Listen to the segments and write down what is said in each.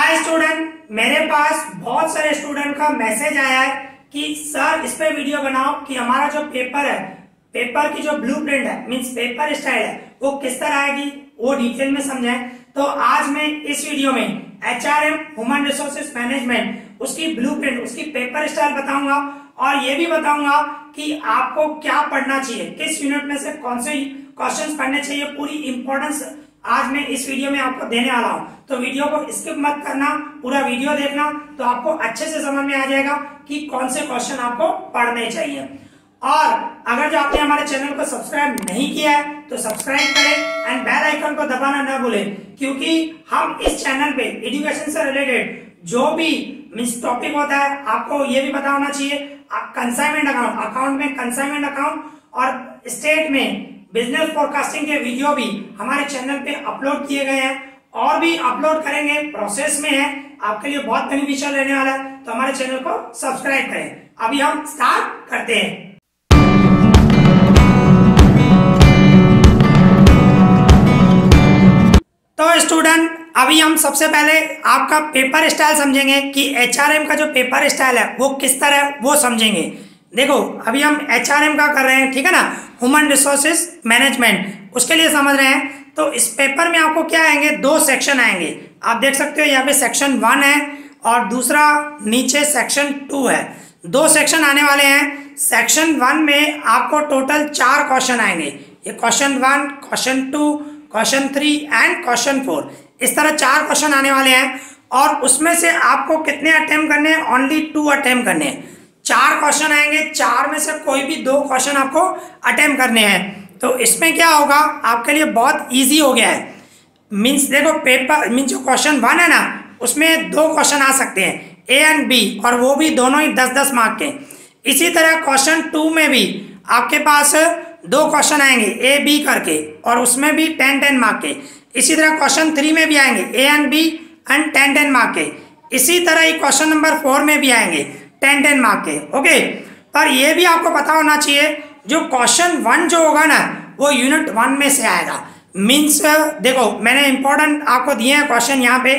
Hi student, मेरे पास बहुत सारे स्टूडेंट का मैसेज आया है कि सर इस पे वीडियो बनाओ कि हमारा जो पेपर है, पेपर की जो ब्लूप्रिंट है मींस पेपर स्टाइल है वो किस तरह आएगी वो डिटेल में समझाएं। तो आज मैं इस वीडियो में एचआरएम ह्यूमन रिसोर्सेज मैनेजमेंट उसकी ब्लूप्रिंट उसकी पेपर स्टाइल बताऊंगा और ये भी बताऊंगा कि आपको क्या पढ़ना चाहिए, किस यूनिट में से कौन से क्वेश्चंस पढ़ने चाहिए, पूरी इंपॉर्टेंस आज मैं इस वीडियो में आपको देने वाला हूं। तो वीडियो को स्किप मत करना, पूरा वीडियो देखना तो आपको अच्छे से समझ में आ जाएगा कि कौन से क्वेश्चन आपको पढ़ने चाहिए। और अगर जो आपने हमारे चैनल को सब्सक्राइब नहीं किया है तो सब्सक्राइब करें एंड बेल आइकन को दबाना न भूलें, क्योंकि हम इस चैनल पे एजुकेशन से रिलेटेड जो भी मींस टॉपिक होता है आपको ये भी पता होना चाहिए। कंसाइनमेंट अकाउंट में कंसाइनमेंट अकाउंट और स्टेट में बिजनेस फोरकास्टिंग के वीडियो भी हमारे चैनल पे अपलोड किए गए हैं और भी अपलोड करेंगे, प्रोसेस में है, आपके लिए बहुत बेनिफिशियल रहने वाला है। तो हमारे चैनल को सब्सक्राइब करें। अभी हम स्टार्ट करते हैं। तो स्टूडेंट, अभी हम सबसे पहले आपका पेपर स्टाइल समझेंगे कि एचआरएम का जो पेपर स्टाइल है वो किस तरह है वो समझेंगे। देखो अभी हम एचआरएम का कर रहे हैं, ठीक है ना, ह्यूमन रिसोर्सेज मैनेजमेंट, उसके लिए समझ रहे हैं। तो इस पेपर में आपको क्या आएंगे, दो सेक्शन आएंगे। आप देख सकते हो यहाँ पे सेक्शन 1 है और दूसरा नीचे सेक्शन 2 है। दो सेक्शन आने वाले हैं। सेक्शन 1 में आपको टोटल 4 क्वेश्चन आएंगे। ये question 1, question 2, question 3 and question 4, इस तरह 4 क्वेश्चन आने वाले हैं। और उसमें से आपको कितने अटेम्प्ट करने हैं, ओनली 2 अटेम्प्ट करने हैं। 4 क्वेश्चन आएंगे, 4 में से कोई भी 2 क्वेश्चन आपको अटेम्प्ट करने हैं। तो इसमें क्या होगा, आपके लिए बहुत इजी हो गया है। मींस देखो पेपर मींस जो क्वेश्चन 1 है ना उसमें 2 क्वेश्चन आ सकते हैं, ए एंड बी, और वो भी दोनों ही 10-10 मार्क के। इसी तरह क्वेश्चन 2 में भी आपके पास 2 क्वेश्चन आएंगे ए बी करके और उसमें भी 10-10 मार्क के। इसी तरह क्वेश्चन 3 में भी आएंगे A and B and 10-10 mark के। इसी तरह ही क्वेश्चन नंबर 4 में भी आएंगे 10-10 मार्क के। ओके, पर ये भी आपको पता होना चाहिए जो क्वेश्चन 1 जो होगा ना वो यूनिट 1 में से आएगा। मीन्स देखो मैंने इंपॉर्टेंट आपको दिए हैं क्वेश्चन, यहाँ पे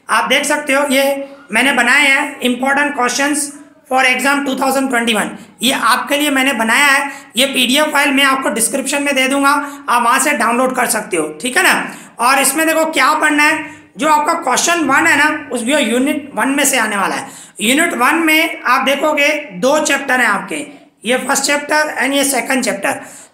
आप देख सकते हो, ये मैंने बनाए हैं इंपॉर्टेंट क्वेश्चंस फॉर एग्जाम 2021। ये आपके लिए मैंने बनाया है। ये पीडीएफ फाइल मैं आपको डिस्क्रिप्शन में दे दूंगा, आप वहां से डाउनलोड कर सकते हो, ठीक है ना। और इसमें देखो क्या पढ़ना है, जो आपका क्वेश्चन 1 है ना उस यूनिट 1 में से आने वाला है। यूनिट 1 में आप देखोगे 2 चैप्टर हैं आपके, ये फर्स्ट चैप्टर एंड ये सेकंड चैप्टर।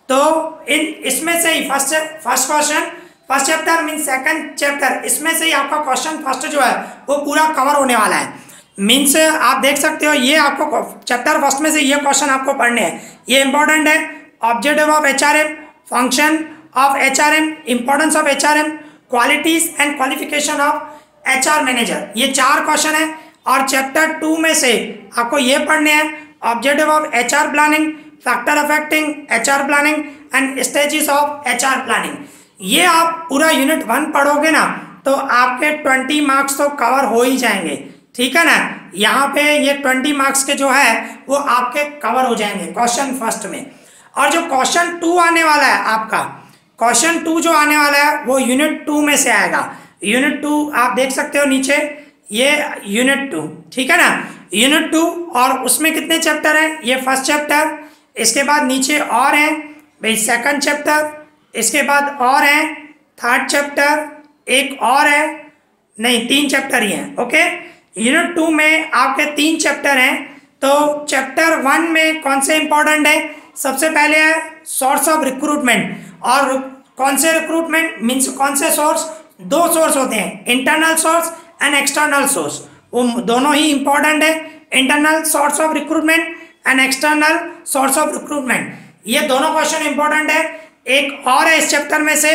तो इसमें से ही first chapter mean second chapter, इसमें से ही आपका क्वेश्चन फर्स्ट जो है वो पूरा कवर होने वाला है। मीन्स आप देख सकते हो ये आपको चैप्टर फर्स्ट में से ये क्वेश्चन आपको पढ़ने हैं। ये इंपॉर्टेंट है। Objective of HRM, function of HRM, importance of HRM, qualities and qualification of HR manager, ये 4 क्वेश्चन है। और चैप्टर 2 में से आपको ये पढ़ने हैं objective of HR planning, factor affecting HR planning and stages of HR planning. ये आप पूरा यूनिट 1 पढ़ोगे ना तो आपके 20 मार्क्स तो कवर हो ही जाएंगे, ठीक है ना। यहाँ पे ये 20 मार्क्स के जो है वो आपके कवर हो जाएंगे क्वेश्चन फर्स्ट में। और जो क्वेश्चन 2 आने वाला है आपका, क्वेश्चन 2 जो आने वाला है वो यूनिट 2 में से आएगा। यूनिट 2 आप देख सकते हो नीचे, ये यूनिट 2, ठीक है ना, यूनिट 2। और उसमें कितने चैप्टर हैं, ये फर्स्ट चैप्टर, इसके बाद नीचे और हैं भाई सेकंड चैप्टर, इसके बाद और हैं थर्ड चैप्टर, एक और है, नहीं 3 चैप्टर ही हैं। ओके, यूनिट 2 में आपके 3 चैप्टर हैं। तो चैप्टर 1 में कौन से इंपॉर्टेंट है, सबसे पहले है सोर्स ऑफ रिक्रूटमेंट। और कौन से रिक्रूटमेंट मीन्स कौन से सोर्स, 2 सोर्स होते हैं, internal source and external source, वो दोनों ही इंपॉर्टेंट है। Internal source of recruitment and external source of recruitment, ये दोनों क्वेश्चन इंपॉर्टेंट है। एक और है इस चैप्टर में से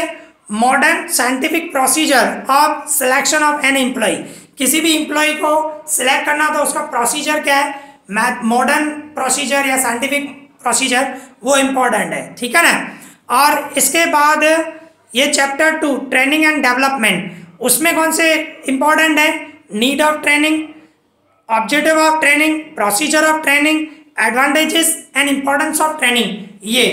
modern scientific procedure of selection of an employee. किसी भी एम्प्लॉय को सिलेक्ट करना तो उसका प्रोसीजर क्या है, मॉडर्न प्रोसीजर या साइंटिफिक प्रोसीजर, वो इंपॉर्टेंट है, ठीक है ना। और इसके बाद ये चैप्टर 2 ट्रेनिंग एंड डेवलपमेंट, उसमें कौन से इंपॉर्टेंट है, need of training, objective of training, procedure of training, advantages and importance of training, ये।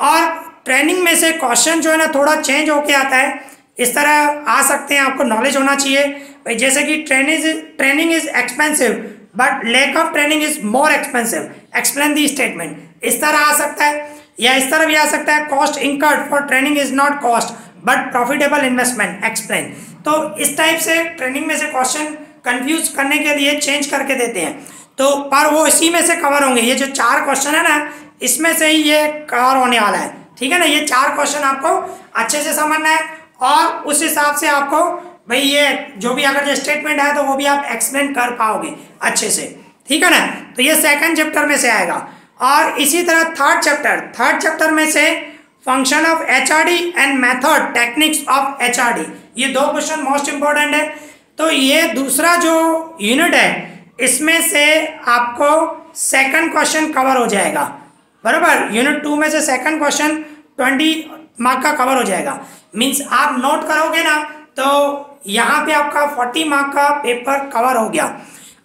और ट्रेनिंग में से क्वेश्चन जो है ना थोड़ा चेंज होके आता है, इस तरह आ सकते हैं, आपको नॉलेज होना चाहिए। भाई जैसे कि training is expensive but lack of training is more expensive, explain the statement. इस तरह आ सकता है या इस तरह भी आ सकता है, cost incurred for training is not cost but profitable investment, explain. तो इस टाइप से ट्रेनिंग में से क्वेश्चन कंफ्यूज करने के लिए चेंज करके देते हैं, तो पर वो इसी में से कवर होंगे। ये जो 4 क्वेश्चन है ना, इसमें से ही ये कवर होने वाला है, ठीक है ना। ये 4 क्वेश्चन आपको अच्छे से समझना है और उस हिसाब से आपको भाई ये जो भी अगर जो स्टेटमेंट है तो वो भी आप एक्सप्लेन कर पाओगे अच्छे से, ठीक है ना। तो ये सेकंड चैप्टर में से आएगा। और इसी तरह थर्ड चैप्टर में से function of HRD and method techniques of HRD, ये 2 क्वेश्चन मोस्ट इंपॉर्टेंट है। तो ये दूसरा जो यूनिट है इसमें से आपको सेकंड क्वेश्चन कवर हो जाएगा, बराबर। यूनिट 2 में से सेकंड क्वेश्चन 20 मार्क का कवर हो जाएगा। मींस आप नोट करोगे ना तो यहाँ पे आपका 40 मार्क का पेपर कवर हो गया।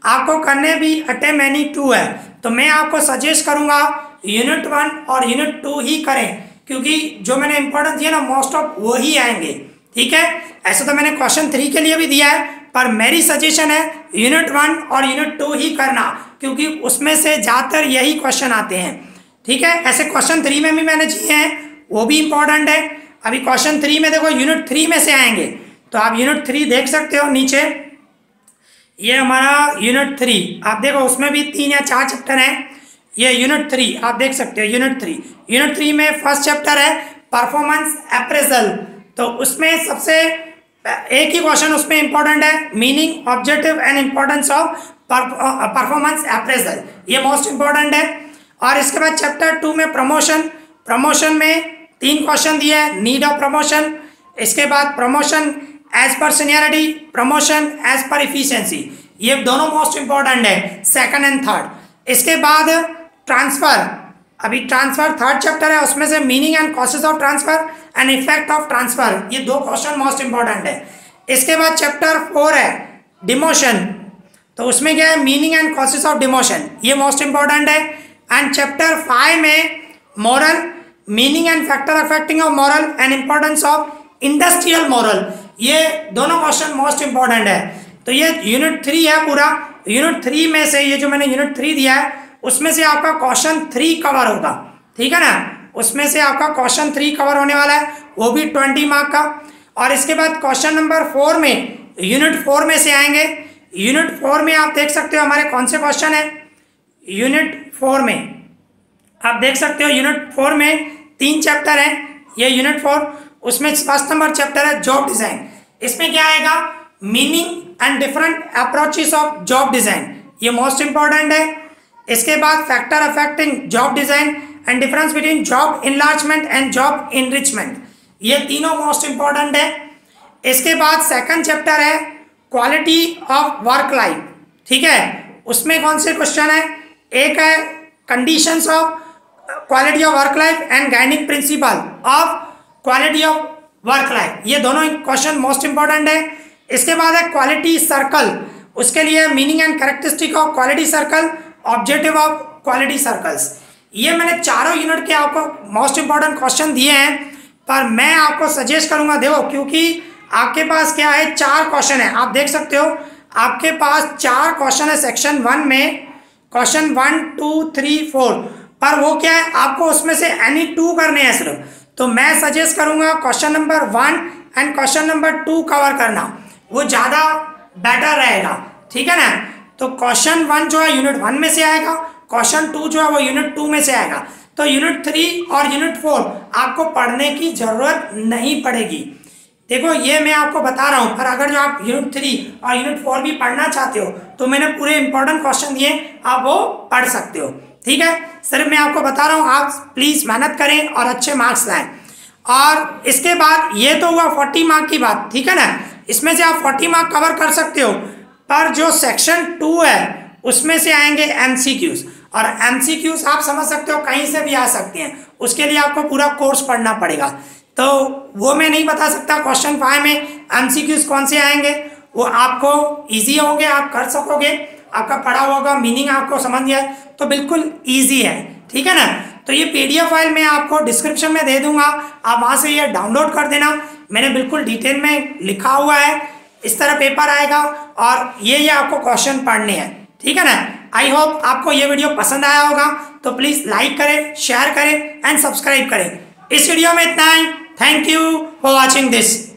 आपको करने भी अटेम्प्ट एनी 2 है, तो मैं आपको सजेस्ट करूंगा यूनिट 1 और यूनिट 2 ही करें, क्योंकि जो मैंने इंपॉर्टेंस दिया ना मोस्ट ऑफ वो ही आएंगे, ठीक है। ऐसे तो मैंने क्वेश्चन 3 के लिए भी दिया है, पर मेरी सजेशन है यूनिट 1 और यूनिट 2 ही करना, क्योंकि उसमें से ज़्यादातर यही क्वेश्चन आते हैं, ठीक है। ऐसे क्वेश्चन 3 में भी मैंने दिए हैं, वो भी इंपॉर्टेंट है। अभी क्वेश्चन 3 में देखो यूनिट 3 में से आएंगे, तो आप यूनिट 3 देख सकते हो नीचे, ये हमारा यूनिट 3 आप देखो, उसमें भी 3 या 4 चैप्टर हैं। ये यूनिट 3 आप देख सकते हो, यूनिट 3 में फर्स्ट चैप्टर है परफॉर्मेंस अप्रेजल। तो उसमें सबसे एक ही क्वेश्चन उसमें इंपॉर्टेंट है, meaning, objective and importance of performance appraisal, ये मोस्ट इंपॉर्टेंट है। और इसके बाद चैप्टर 2 में प्रमोशन में 3 क्वेश्चन दिए हैं, नीड ऑफ प्रमोशन, इसके बाद promotion as per seniority, promotion as per efficiency, ये दोनों मोस्ट इंपॉर्टेंट है, सेकंड एंड थर्ड। इसके बाद ट्रांसफर, अभी ट्रांसफर थर्ड चैप्टर है, उसमें से meaning and causes of transfer and effect of transfer, ये 2 क्वेश्चन मोस्ट इंपॉर्टेंट है। इसके बाद चैप्टर 4 है डिमोशन, तो उसमें क्या है, meaning and causes of demotion, ये मोस्ट इंपॉर्टेंट है। एंड चैप्टर 5 में moral, meaning and factor affecting of moral and importance of industrial moral, ये दोनों क्वेश्चन मोस्ट इंपॉर्टेंट है। तो ये यूनिट 3 है पूरा। यूनिट 3 में से ये जो मैंने यूनिट 3 दिया है उसमें से आपका क्वेश्चन 3 कवर होगा, ठीक है ना। उसमें से आपका क्वेश्चन 3 कवर होने वाला है, वो भी 20 मार्क का। और इसके बाद क्वेश्चन नंबर 4 में, यूनिट 4 में से आएंगे। यूनिट 4 में आप देख सकते हो हमारे कौन से क्वेश्चन है। यूनिट 4 में आप देख सकते हो, यूनिट 4 में 3 चैप्टर हैं। ये यूनिट 4, उसमें फर्स्ट नंबर चैप्टर है जॉब डिजाइन। इसमें क्या आएगा, meaning and different approaches of job design, ये मोस्ट इंपॉर्टेंट है। इसके बाद factor affecting job design and difference between job enlargement and job enrichment, ये तीनों मोस्ट इंपॉर्टेंट है। इसके बाद सेकंड चैप्टर है क्वालिटी ऑफ वर्क लाइफ, ठीक है। उसमें कौन से क्वेश्चन है, एक है conditions of quality of work life and guiding principle of quality of work life, ये दोनों क्वेश्चन मोस्ट इंपॉर्टेंट है। इसके बाद है क्वालिटी सर्कल, उसके लिए meaning and characteristic of quality circle, objective of quality circles. ये मैंने चारों यूनिट के आपको मोस्ट इंपॉर्टेंट क्वेश्चन दिए हैं, पर मैं आपको सजेस्ट करूंगा, देखो क्योंकि आपके पास क्या है, 4 क्वेश्चन है, आप देख सकते हो आपके पास 4 क्वेश्चन है सेक्शन 1 में, क्वेश्चन 1 2 3 4, पर वो क्या है, आपको उसमें से एनी 2 करने हैं सिर्फ। तो मैं सजेस्ट करूंगा question number 1 and question number 2 cover करना, वो ज़्यादा बेटर रहेगा, ठीक है ना। तो क्वेश्चन 1 जो है यूनिट 1 में से आएगा, क्वेश्चन 2 जो है वो यूनिट 2 में से आएगा। तो यूनिट 3 और यूनिट 4 आपको पढ़ने की जरूरत नहीं पड़ेगी। देखो ये मैं आपको बता रहा हूँ, पर अगर जो आप यूनिट 3 और यूनिट 4 भी पढ़ना चाहते हो तो मैंने पूरे इंपॉर्टेंट क्वेश्चन दिए, आप वो पढ़ सकते हो, ठीक है। सिर्फ मैं आपको बता रहा हूँ, आप प्लीज़ मेहनत करें और अच्छे मार्क्स लाएं। और इसके बाद ये तो हुआ 40 मार्क की बात, ठीक है ना। इसमें से आप 40 मार्क कवर कर सकते हो, पर जो सेक्शन 2 है उसमें से आएंगे एमसीक्यूज, और एमसीक्यूज आप समझ सकते हो कहीं से भी आ सकते हैं, उसके लिए आपको पूरा कोर्स पढ़ना पड़ेगा। तो वो मैं नहीं बता सकता क्वेश्चन 5 में एमसीक्यूज कौन से आएंगे, वो आपको इजी होंगे, आप कर सकोगे, आपका पढ़ा होगा, मीनिंग आपको समझ गया है तो बिल्कुल ईजी है, ठीक है ना। तो ये पीडीएफ फाइल मैं आपको डिस्क्रिप्शन में दे दूंगा, आप वहाँ से ये डाउनलोड कर देना, मैंने बिल्कुल डिटेल में लिखा हुआ है, इस तरह पेपर आएगा और ये आपको क्वेश्चन पढ़ने हैं, ठीक है ना। आई होप आपको ये वीडियो पसंद आया होगा, तो प्लीज लाइक करें, शेयर करें एंड सब्सक्राइब करें। इस वीडियो में इतना ही। Thank you for watching this.